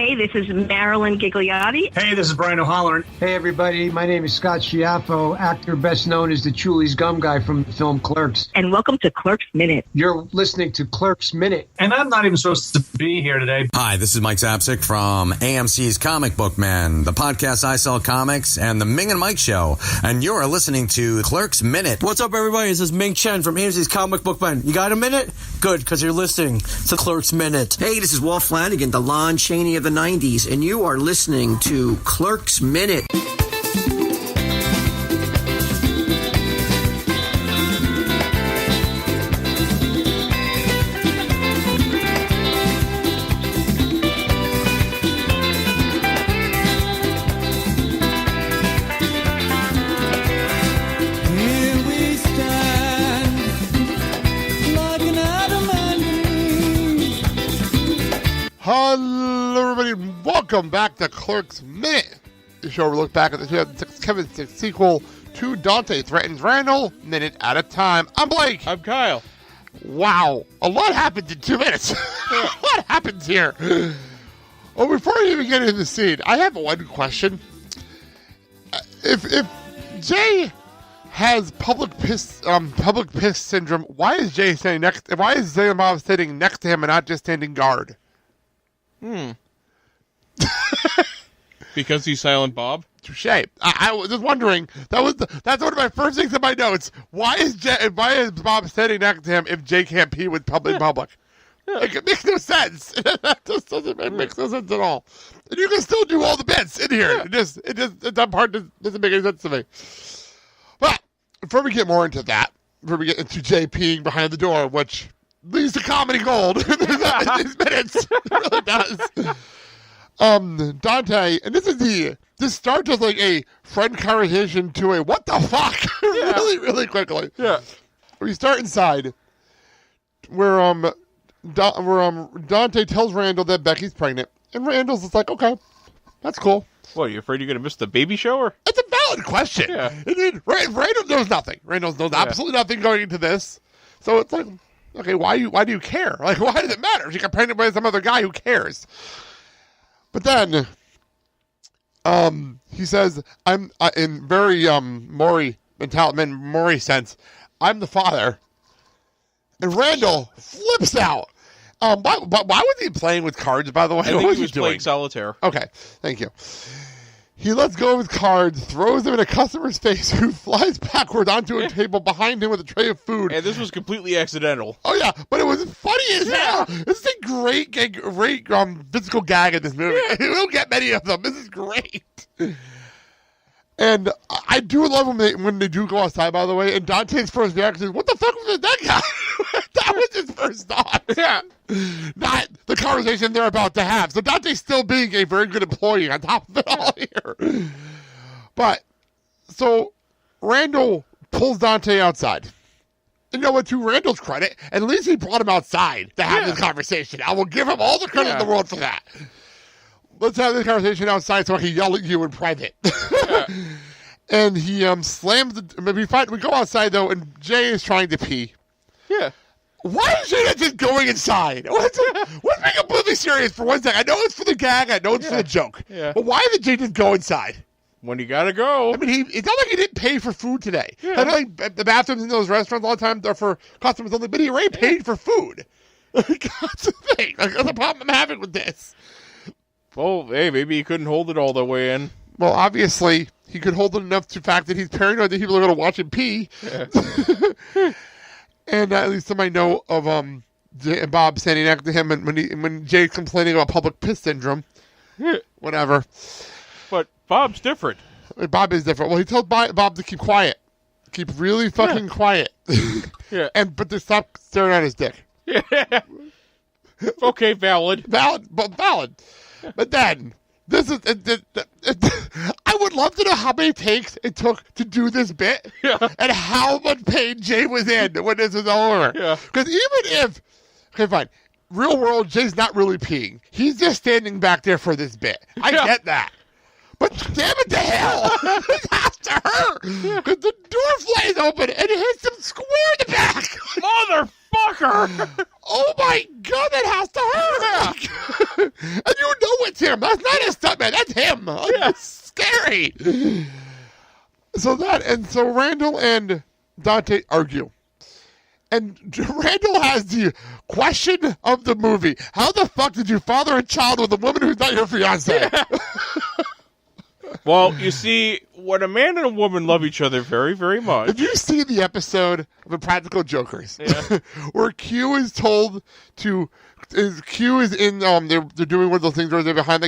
Hey, this is Marilyn Gigliotti. Hey, this is Brian O'Halloran. Hey, everybody. My name is Scott Schiaffo, actor best known as the Chulies Gum Guy from the film Clerks. And welcome to Clerks Minute. You're listening to Clerks Minute. And I'm not even supposed to be here today. Hi, this is Mike Zapsik from AMC's Comic Book Man, the podcast I Sell Comics, and the Ming and Mike Show. And you're listening to Clerks Minute. What's up, everybody? This is Ming Chen from AMC's Comic Book Man. You got a minute? Good, because you're listening to Clerks Minute. Hey, this is Walt Flanagan, the Lon Chaney of the 90s, and you are listening to Clerks Minute. Hello, everybody, and welcome back to Clerks Minute, the show where we look back at the 2006 Kevin Smith sequel to Dante Threatens Randal, minute at a time. I'm Blake. I'm Kyle. Wow, a lot happened in 2 minutes. A lot happens here. Well, before we even get into the scene, I have one question. If Jay has public piss syndrome, why is Jay standing next? Why is Zay and Bob sitting next to him and not just standing guard? Because he's Silent Bob? Touche. I was just wondering. That's one of my first things in my notes. Why is Bob standing next to him if Jay can't pee with public? Like, it makes no sense. That just doesn't make no sense at all. And you can still do all the bits in here. That part doesn't make any sense to me. But before we get more into that, before we get into Jay peeing behind the door, which leads to comedy gold in these minutes. It really does. Dante, and this starts as like a friend conversation to a what the fuck really, really quickly. Yeah. We start inside where Dante tells Randal that Becky's pregnant, and Randal's just like, okay, that's cool. What, are you afraid you're going to miss the baby shower? It's a valid question. Yeah. I mean, Randal knows nothing. Randal knows absolutely nothing going into this. So it's like, okay, why do you care? Like, why does it matter? If you got pregnant by some other guy, who cares? But then, he says, I'm in very Maury sense, I'm the father. And Randal flips out. Why was he playing with cards, by the way? I think he was playing solitaire. Okay, thank you. He lets go of his cards, throws them in a customer's face, who flies backwards onto a table behind him with a tray of food. And this was completely accidental. Oh, yeah, but it was funny as hell. This is a great physical gag in this movie. Yeah. We don't get many of them. This is great. And I do love when they do go outside, by the way, and Dante's first reaction is, what the fuck was that guy? That was his first thought. Yeah. Not the conversation they're about to have. So Dante's still being a very good employee on top of it all here. But, so Randal pulls Dante outside. You know what, to Randal's credit, at least he brought him outside to have this conversation. I will give him all the credit in the world for that. Let's have this conversation outside so I can yell at you in private. And he slams the... We go outside, though, and Jay is trying to pee. Yeah. Why is Jay not just going inside? Let's be completely serious for 1 second. I know it's for the gag. I know it's for the joke. Yeah. But why did Jay just go inside? When you gotta go. I mean, it's not like he didn't pay for food today. Yeah. I know, like, the bathrooms in those restaurants all the time are for customers only, but he already paid for food. That's the thing. Like, that's the problem I'm having with this. Well, hey, maybe he couldn't hold it all the way in. Well, obviously, he could hold it enough to the fact that he's paranoid that people are going to watch him pee. Yeah. And at least somebody know of Jay and Bob standing next to him, and when Jay's complaining about public piss syndrome, whatever. But Bob's different. Bob is different. Well, he told Bob to keep quiet, keep really fucking quiet, but to stop staring at his dick. Yeah. Okay, valid. But then, this is... I would love to know how many takes it took to do this bit and how much pain Jay was in when this was over. Because even if... Okay, fine. Real world, Jay's not really peeing. He's just standing back there for this bit. I get that. But damn it to hell! This has to hurt! Because the door flies open and it hits him square in the back! Fucker! Oh my God, that has to hurt! And you know it's him. That's not a stuntman. That's him. Like, it's scary. So Randal and Dante argue. And Randal has the question of the movie. How the fuck did you father a child with a woman who's not your fiance? Well, you see, when a man and a woman love each other very, very much. Have you seen the episode of Impractical Jokers? Yeah. Where Q is told to... Q is in... They're doing one of those things where they're behind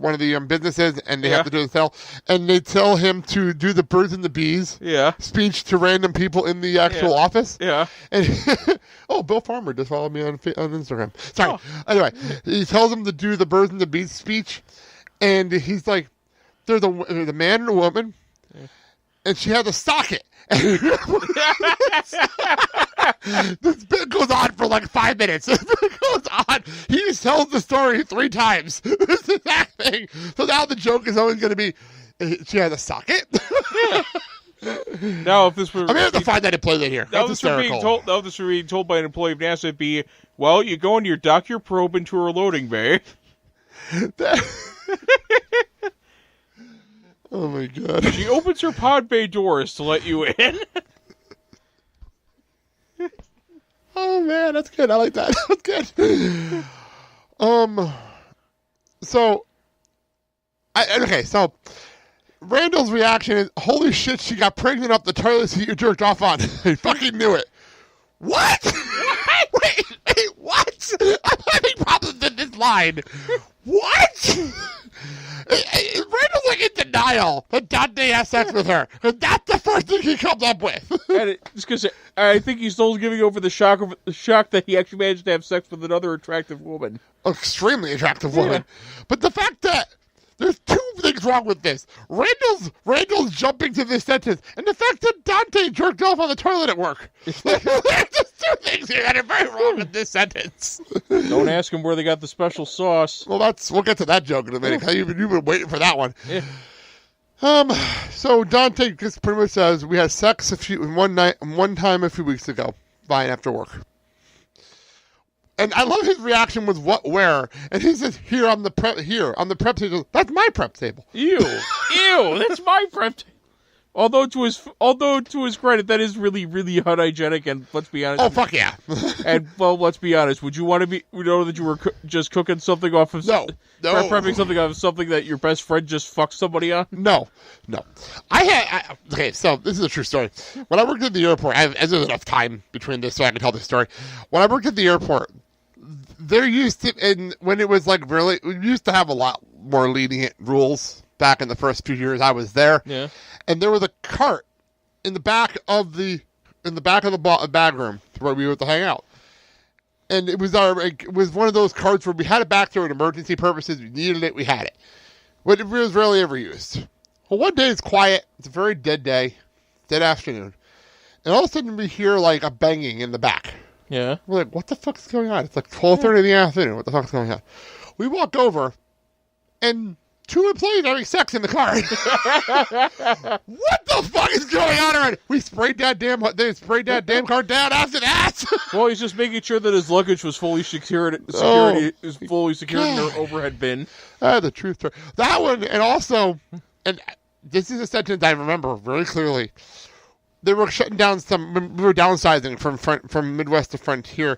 one of the businesses, and they have to do the sale, and they tell him to do the birds and the bees speech to random people in the actual office. Yeah. And Bill Farmer just followed me on Instagram. Sorry. Anyway, he tells him to do the birds and the bees speech, and he's like, there's a man and a woman, and she has a socket. This bit goes on for like 5 minutes. It goes on. He just tells the story 3 times. This exact thing. So now the joke is always going to be, she has a socket. Now, if this were... I'm going to have to find that and play that here. Now, That's this were being told by an employee of NASA, it'd be, well, you go and you dock your probe into her loading bay. Oh my God. She opens her pod bay doors to let you in. Oh man, that's good. I like that. That's good. So Randal's reaction is, holy shit, she got pregnant up the toilet seat you jerked off on. He fucking knew it. What? Wait, what? I'm having problems with this line. What? Randal's like in denial that Dante has sex with her. And that's the first thing he comes up with. And it's because I think he's still giving over the shock that he actually managed to have sex with another attractive woman. Extremely attractive woman. But the fact that there's 2 things wrong with this. Randal's jumping to this sentence, and the fact that Dante jerked off on the toilet at work. There's just 2 things here that are very wrong with this sentence. Don't ask him where they got the special sauce. Well, we'll get to that joke in a minute. You've been waiting for that one. Yeah. So Dante just pretty much says we had sex one time a few weeks ago, fine after work. And I love his reaction with where, and he says here on the prep table. That's my prep table. Ew, that's my prep table. Although to his credit, that is really, really unhygienic. And let's be honest. Oh fuck yeah! And well, let's be honest. Would you want to know that you were just cooking something off of prepping something off of something that your best friend just fucked somebody on? No. Okay, so this is a true story. When I worked at the airport, there's enough time between this so I can tell this story. When I worked at the airport, we used to have a lot more lenient rules back in the first few years I was there. Yeah. And there was a cart in the back of the bag room where we were to hang out. And it was one of those carts where we had it back there for emergency purposes. We needed it, we had it. But it was rarely ever used. Well, one day it's quiet. It's a very dead day, dead afternoon. And all of a sudden we hear like a banging in the back. Yeah. We're like, what the fuck is going on? It's like 12:30 in the afternoon. What the fuck is going on? We walk over, and 2 employees are having sex in the car. What the fuck is going on already? They sprayed that damn car down after that. Well, he's just making sure that his luggage was fully secured. Is fully secured in their overhead bin. The truth. That one, and also, and this is a sentence I remember very clearly. They were shutting down we were downsizing from Midwest to Frontier,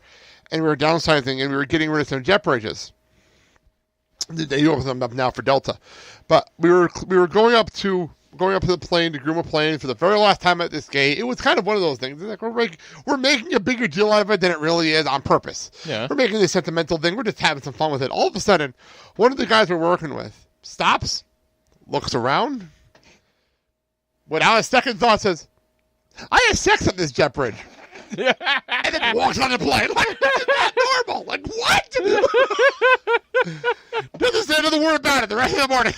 and we were downsizing, and we were getting rid of some jet bridges. They open them up now for Delta, but we were going up to the plane to groom a plane for the very last time at this gate. It was kind of one of those things. It's like we're making a bigger deal out of it than it really is on purpose. Yeah. We're making this sentimental thing. We're just having some fun with it. All of a sudden, one of the guys we're working with stops, looks around, without a second thought says, I had sex at this jet bridge. And then walks on the plane. Like, this is not normal. Like, what? Doesn't say another word about it the rest of the morning.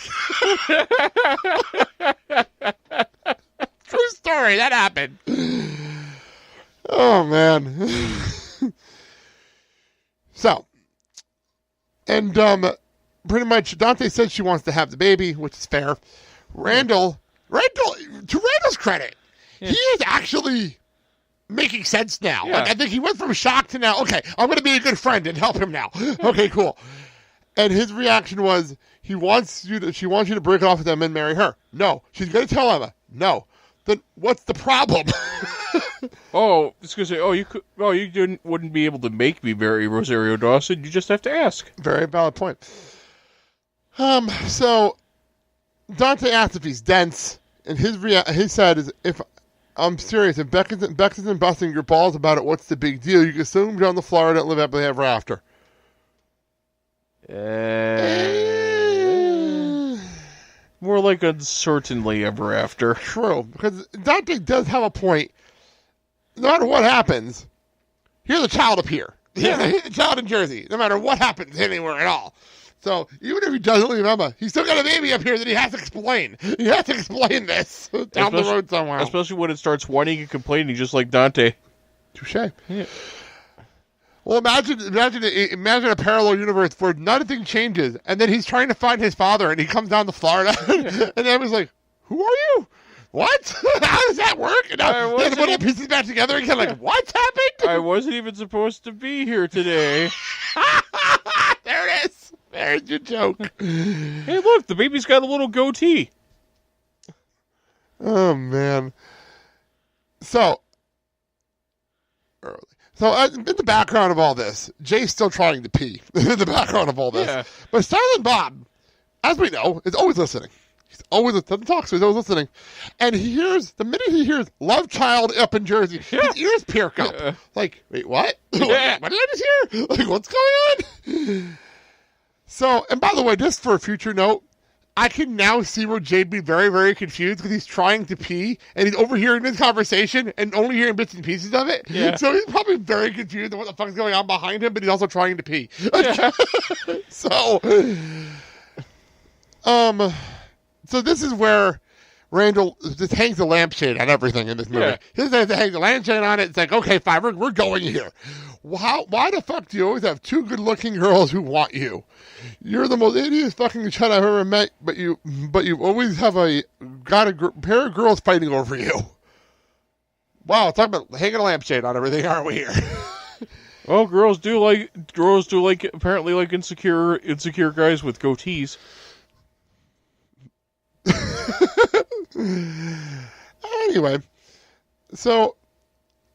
True story. That happened. Oh, man. So, and pretty much Dante said she wants to have the baby, which is fair. Randal, to Randal's credit, he is actually making sense now. Yeah. Like, I think he went from shock to now, okay, I'm going to be a good friend and help him now. Okay, cool. And his reaction was, she wants you to break off with them and marry her. No. She's going to tell Emma. No. Then what's the problem? Oh, I was going to say, you wouldn't be able to make me marry Rosario Dawson. You just have to ask. Very valid point. So Dante asked if he's dense, and he said, is if I'm serious, if Beck isn't busting your balls about it, what's the big deal? You can still move down to Florida and live happily ever after. More like uncertainly ever after. True, because Dante does have a point. No matter what happens, here's the child up here. Yeah. Here's the child in Jersey. No matter what happens anywhere at all. So even if he doesn't leave Emma, he's still got a baby up here that he has to explain. He has to explain this down the road somewhere. Especially when it starts whining and complaining, just like Dante. Touché. Yeah. Well, imagine a parallel universe where nothing changes, and then he's trying to find his father, and he comes down to Florida, and Emma's like, "Who are you? What? How does that work?" And now they put all pieces back together again. Like, what's happened? I wasn't even supposed to be here today. There it is. There's your joke. Hey, look, the baby's got a little goatee. Oh man. So in the background of all this, Jay's still trying to pee. In the background of all this, Yeah. But Silent Bob, as we know, is always listening. He's always doesn't talk, so he's always listening. And the minute he hears "Love Child" up in Jersey, his ears perk up. Like, wait, what? Yeah. What did I just hear? Like, what's going on? So, and by the way, just for a future note, I can now see where Jay'd be very, very confused because he's trying to pee and he's overhearing this conversation and only hearing bits and pieces of it. Yeah. So he's probably very confused on what the fuck's going on behind him, but he's also trying to pee. Yeah. So this is where Randal just hangs the lampshade on everything in this movie. Yeah. He just has to hang the lampshade on it. It's like, okay, fine, we're going here. Why the fuck do you always have two good-looking girls who want you? You're the most idiot fucking child I've ever met, but you always have got a pair of girls fighting over you. Wow, talk about hanging a lampshade on everything, aren't we here? Well, girls do like apparently like insecure guys with goatees. Anyway, so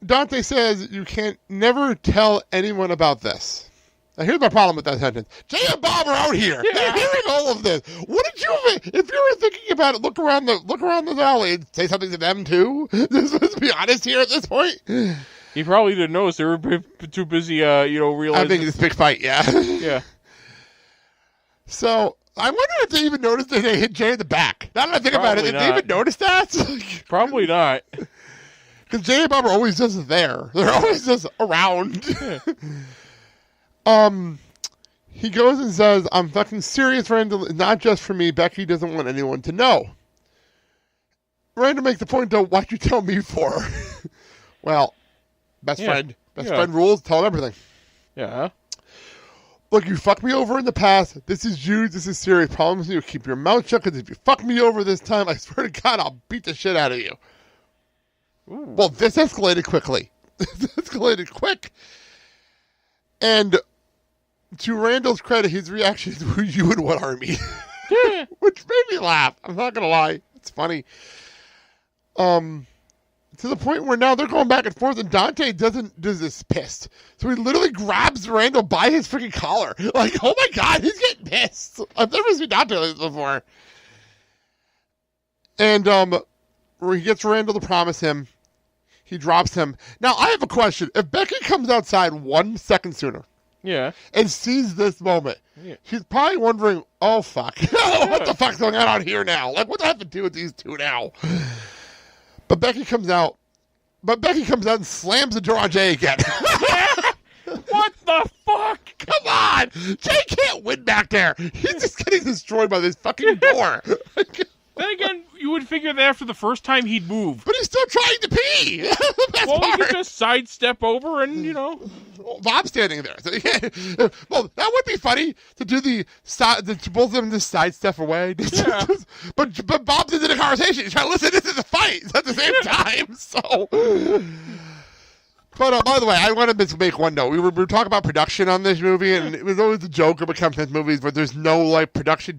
Dante says you can't never tell anyone about this. Now here's my problem with that sentence. Jay and Bob are out here. Yeah. They're hearing all of this. What did you, if you were thinking about it, look around the alley and say something to them too? Let's be honest here at this point. He probably didn't notice. They were too busy, realizing. Having this big fight, yeah. Yeah. So I wonder if they even noticed that they hit Jay in the back. Now that I think about it, did they even notice that? Probably not. Because Jay and Bob are always just there. They're always just around. He goes and says, "I'm fucking serious, Randal. Not just for me. Becky doesn't want anyone to know." Randal makes the point, though, why'd you tell me for? Well, best friend rules, tell him everything. Yeah. Look, you fucked me over in the past. This is you. This is serious. Problems. You keep your mouth shut, because if you fuck me over this time, I swear to God, I'll beat the shit out of you. Ooh. Well, this escalated quickly. This escalated quick. And to Randall's credit, his reaction is, "Who you in what army?" Which made me laugh. I'm not going to lie. It's funny. To the point where now they're going back and forth, and Dante does this pissed. So he literally grabs Randal by his freaking collar. Like, oh my God, he's getting pissed. I've never seen Dante like this before. And he gets Randal to promise him. He drops him. Now, I have a question. If Becky comes outside 1 second sooner, yeah, and sees this moment, she's probably wondering, "Oh fuck, what the fuck's going on out here now? Like, what do I have to do with these two now?" But Becky comes out and slams the door on Jay again. What the fuck? Come on! Jay can't win back there. He's just getting destroyed by this fucking door. Then again, you would figure that after the first time he'd move. But he's still trying to pee. That's the best part. You could just sidestep over and, Well, Bob's standing there. So, well, that would be funny to do both of them just sidestep away. Yeah. But Bob's in a conversation. He's trying to listen. This is a fight at the same time. But by the way, I want to make one note. We were talking about production on this movie, and it was always a joke about Kevin Smith movies, but there's no like production